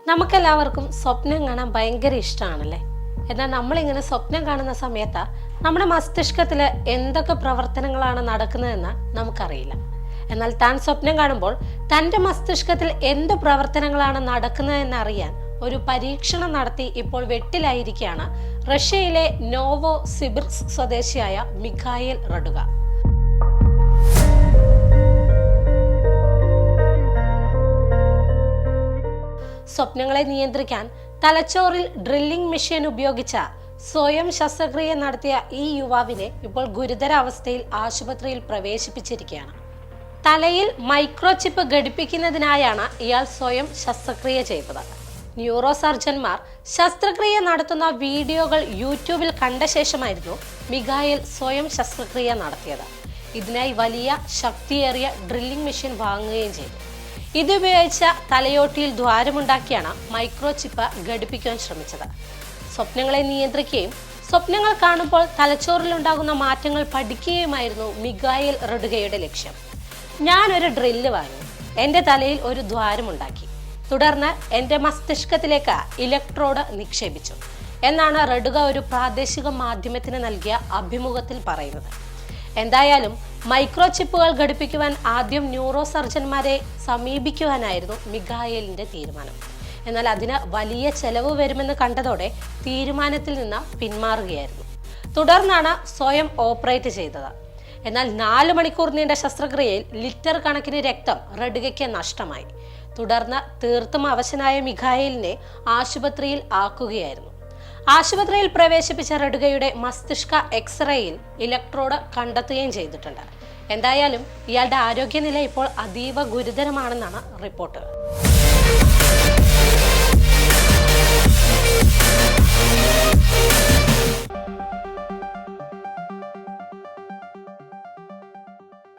നമുക്കെല്ലാവർക്കും സ്വപ്നം കാണാൻ ഭയങ്കര ഇഷ്ടമാണല്ലേ. എന്നാൽ നമ്മളിങ്ങനെ സ്വപ്നം കാണുന്ന സമയത്ത് നമ്മുടെ മസ്തിഷ്കത്തിൽ എന്തൊക്കെ പ്രവർത്തനങ്ങളാണ് നടക്കുന്നതെന്ന് നമുക്കറിയില്ല. എന്നാൽ താൻ സ്വപ്നം കാണുമ്പോൾ തൻ്റെ മസ്തിഷ്കത്തിൽ എന്ത് പ്രവർത്തനങ്ങളാണ് നടക്കുന്നതെന്ന് അറിയാൻ ഒരു പരീക്ഷണം നടത്തി ഇപ്പോൾ വെട്ടിലായിരിക്കുകയാണ് റഷ്യയിലെ നോവോ സിബിർസ്ക് സ്വദേശിയായ മിഖായേൽ റഡുക. സ്വപ്നങ്ങളെ നിയന്ത്രിക്കാൻ തലച്ചോറിൽ ഡ്രില്ലിംഗ് മെഷീൻ ഉപയോഗിച്ച സ്വയം ശസ്ത്രക്രിയ നടത്തിയ ഈ യുവാവിനെ ഇപ്പോൾ ഗുരുതര അവസ്ഥയിൽ ആശുപത്രിയിൽ പ്രവേശിപ്പിച്ചിരിക്കുകയാണ്. തലയിൽ മൈക്രോ ചിപ്പ് ഘടിപ്പിക്കുന്നതിനായാണ് ഇയാൾ സ്വയം ശസ്ത്രക്രിയ ചെയ്തത്. ന്യൂറോ സർജന്മാർ ശസ്ത്രക്രിയ നടത്തുന്ന വീഡിയോകൾ യൂട്യൂബിൽ കണ്ട ശേഷമായിരുന്നു മിഖായേൽ സ്വയം ശസ്ത്രക്രിയ നടത്തിയത്. ഇതിനായി വലിയ ശക്തിയേറിയ ഡ്രില്ലിംഗ് മെഷീൻ വാങ്ങുകയും ചെയ്തു. ഇതുപയോഗിച്ച തലയോട്ടിയിൽ ദ്വാരമുണ്ടാക്കിയാണ് മൈക്രോ ചിപ്പ് ഘടിപ്പിക്കാൻ ശ്രമിച്ചത്. സ്വപ്നങ്ങളെ നിയന്ത്രിക്കുകയും സ്വപ്നങ്ങൾ കാണുമ്പോൾ തലച്ചോറിലുണ്ടാകുന്ന മാറ്റങ്ങൾ പഠിക്കുകയുമായിരുന്നു മിഖായേൽ റഡുകയുടെ ലക്ഷ്യം. ഞാനൊരു ഡ്രില്ല് വാങ്ങി എൻ്റെ തലയിൽ ഒരു ദ്വാരമുണ്ടാക്കി, തുടർന്ന് എൻ്റെ മസ്തിഷ്കത്തിലേക്ക് ഇലക്ട്രോഡ് നിക്ഷേപിച്ചു എന്നാണ് റഡുക ഒരു പ്രാദേശിക മാധ്യമത്തിന് നൽകിയ അഭിമുഖത്തിൽ പറയുന്നത്. എന്തായാലും മൈക്രോ ചിപ്പുകൾ ഘടിപ്പിക്കുവാൻ ആദ്യം ന്യൂറോ സർജന്മാരെ സമീപിക്കുവാനായിരുന്നു മിഖായേലിന്റെ തീരുമാനം. എന്നാൽ അതിന് വലിയ ചെലവ് വരുമെന്ന് കണ്ടതോടെ തീരുമാനത്തിൽ നിന്ന് പിന്മാറുകയായിരുന്നു. തുടർന്നാണ് സ്വയം ഓപ്പറേറ്റ് ചെയ്തത്. എന്നാൽ 4 മണിക്കൂർ നീണ്ട ശസ്ത്രക്രിയയിൽ ലിറ്റർ കണക്കിന് രക്തം റഡുകയ്ക്ക് നഷ്ടമായി. തുടർന്ന് തീർത്തും അവശനായ മിഖായേലിനെ ആശുപത്രിയിൽ ആക്കുകയായിരുന്നു. ആശുപത്രിയിൽ പ്രവേശിപ്പിച്ച റഡുകയുടെ മസ്തിഷ്ക എക്സ്റേയിൽ ഇലക്ട്രോഡ് കണ്ടെത്തുകയും ചെയ്തിട്ടുണ്ട്. എന്തായാലും ഇയാളുടെ ആരോഗ്യനില ഇപ്പോൾ അതീവ ഗുരുതരമാണെന്നാണ് റിപ്പോർട്ട്.